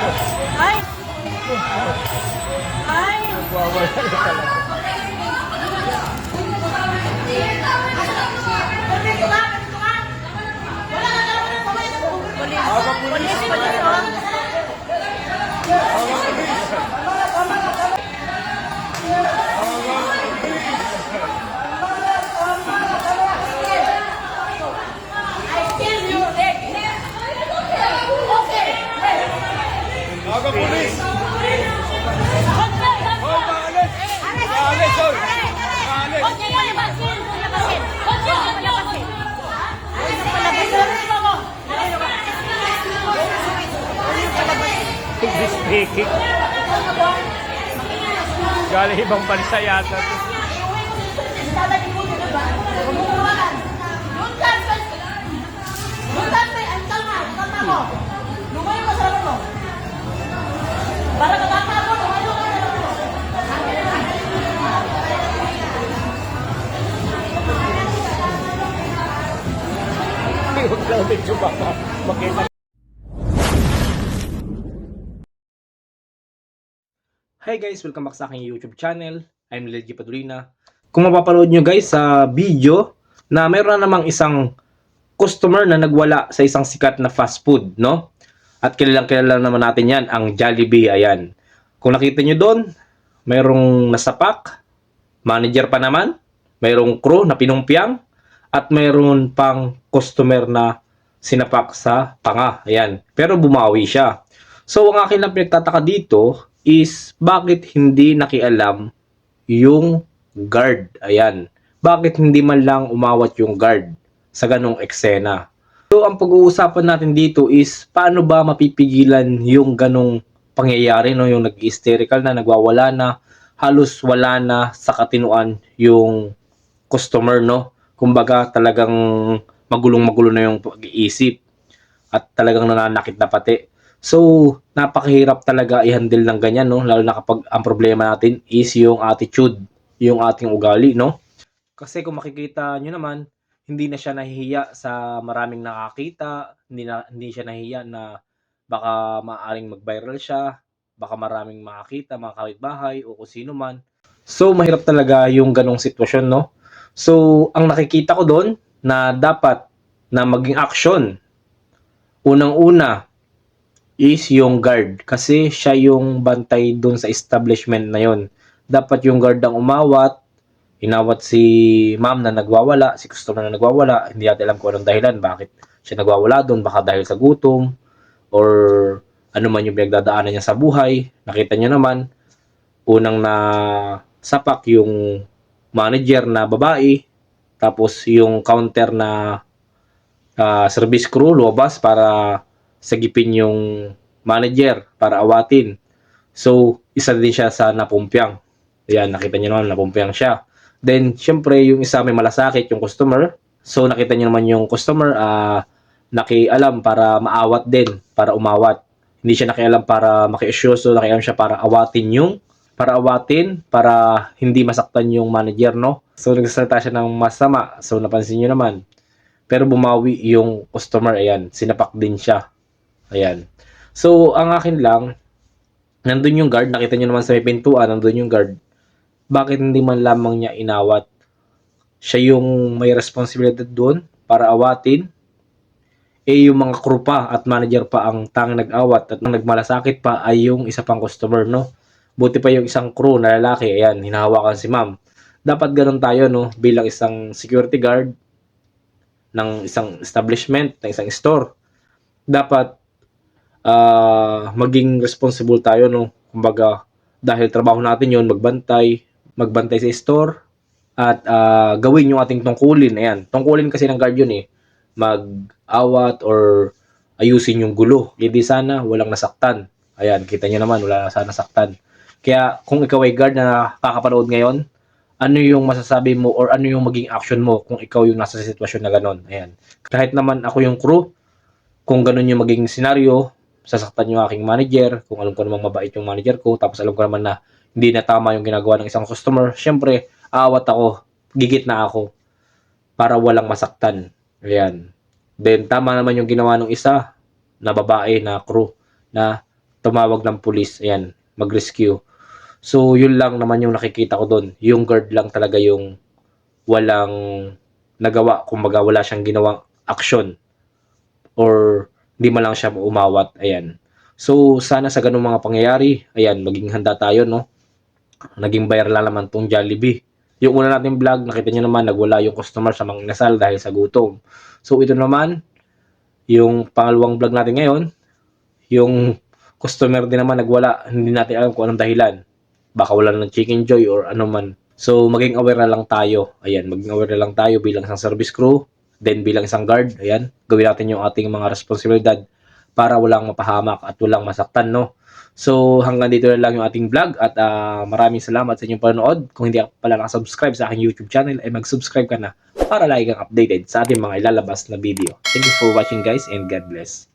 Ay! Ay! Polis, polis, oh. Aga pulis! Maalis, oy! Maalis! Speaking. Galing ibang bansa yata. Para katatago, lumayo ka na lang mo. Huwag lang medyo baka makita. Hi guys! Welcome back sa aking YouTube channel. I'm Lil G. Padulina. Kung mapapanood nyo guys sa video na mayroon na namang isang customer na nagwala sa isang sikat na fast food, no? At kilalang-kilala naman natin yan, ang Jollibee, ayan. Kung nakita nyo doon, mayroong nasapak, manager pa naman, mayroong crew na pinumpyang, at mayroon pang customer na sinapak sa panga, ayan. Pero bumawi siya. So, ang akin lang pinagtataka dito is bakit hindi nakialam yung guard, ayan. Bakit hindi man lang umawat yung guard sa ganong eksena? So, ang pag-uusapan natin dito is paano ba mapipigilan yung ganong pangyayari, no? Yung nag-hysterical na, nagwawala na, halos wala na sa katinuan yung customer, no? Kumbaga talagang magulong-magulo na yung pag-iisip at talagang nananakit na pati. So, napakahirap talaga i-handle ng ganyan, no? Lalo na kapag ang problema natin is yung attitude, yung ating ugali, no? Kasi kung makikita nyo naman, hindi na siya nahihiya sa maraming nakakita, hindi siya nahihiya na baka maaring mag-viral siya, baka maraming makakita, mga kapitbahay o kung sino man. So, mahirap talaga yung ganong sitwasyon, no? So, ang nakikita ko doon na dapat na maging action, unang-una is yung guard kasi siya yung bantay doon sa establishment na yon. Dapat yung guard ang umawat, inawat si ma'am na nagwawala, si customer na nagwawala, hindi natin alam kung anong dahilan, bakit siya nagwawala doon, baka dahil sa gutom, or ano man yung pinagdadaanan niya sa buhay. Nakita niyo naman, unang na sapak yung manager na babae, tapos yung counter na service crew lumabas para sagipin yung manager, para awatin. So, isa din siya sa napumpyang. Ayan, nakita niyo naman, napumpyang siya. Then, syempre, yung isa may malasakit, yung customer. So, nakita niyo naman yung customer, nakialam para maawat din, para umawat. Hindi siya nakialam para makiusyoso, nakialam siya para awatin, para hindi masaktan yung manager, no? So, nagsasalita siya ng masama. So, napansin niyo naman. Pero bumawi yung customer, ayan, sinapak din siya. Ayan. So, ang akin lang, nandun yung guard, nakita niyo naman sa may pintuan, nandun yung guard. Bakit hindi man lamang niya inawat? Siya yung may responsibilidad doon para awatin. Yung mga crew pa at manager pa ang tanging nag-awat at nagmalasakit pa ay yung isa pang customer, no? Buti pa yung isang crew na lalaki, ayan, hinahawakan si ma'am. Dapat ganun tayo, no? Bilang isang security guard ng isang establishment, ng isang store. Dapat maging responsible tayo, no? Kumbaga, dahil trabaho natin yon, magbantay sa store, at gawin yung ating tungkulin. Ayan, tungkulin kasi ng guard yun eh, mag-awat or ayusin yung gulo. Hindi sana walang nasaktan. Ayan, kita nyo naman, wala sana nasaktan. Kaya kung ikaw ay guard na kakapanood ngayon, ano yung masasabi mo or ano yung maging action mo kung ikaw yung nasa sitwasyon na ganon? Ayan. Kahit naman ako yung crew, kung ganon yung maging senaryo, sasaktan yung aking manager, kung alam ko namang mabait yung manager ko, tapos alam ko naman na hindi na tama yung ginagawa ng isang customer, syempre, aawat ako, gigit na ako, para walang masaktan. Ayan. Then, tama naman yung ginawa ng isa, na babae, na crew, na tumawag ng pulis, ayan, mag-rescue. So, yun lang naman yung nakikita ko doon. Yung guard lang talaga yung walang nagawa. Kumbaga, wala siyang ginawang action. Or, hindi man lang siya umawat. Ayan. So, sana sa ganung mga pangyayari, ayan, maging handa tayo, no? Naging viral lang naman tong Jollibee. Yung una natin vlog, nakita nyo naman, nagwala yung customer sa mga inasal dahil sa gutom. So, ito naman, yung pangalawang vlog natin ngayon, yung customer din naman nagwala, hindi natin alam kung anong dahilan. Baka wala ng Chicken Joy or ano man. So, maging aware na lang tayo. Ayan, maging aware na lang tayo bilang isang service crew, then bilang isang guard. Ayan, gawin natin yung ating mga responsibilidad para walang mapahamak at walang masaktan, no? So, hanggang dito na lang yung ating vlog at maraming salamat sa inyong panonood. Kung hindi ka pala nakasubscribe sa aking YouTube channel, ay mag-subscribe ka na para lagi kang updated sa ating mga ilalabas na video. Thank you for watching guys and God bless.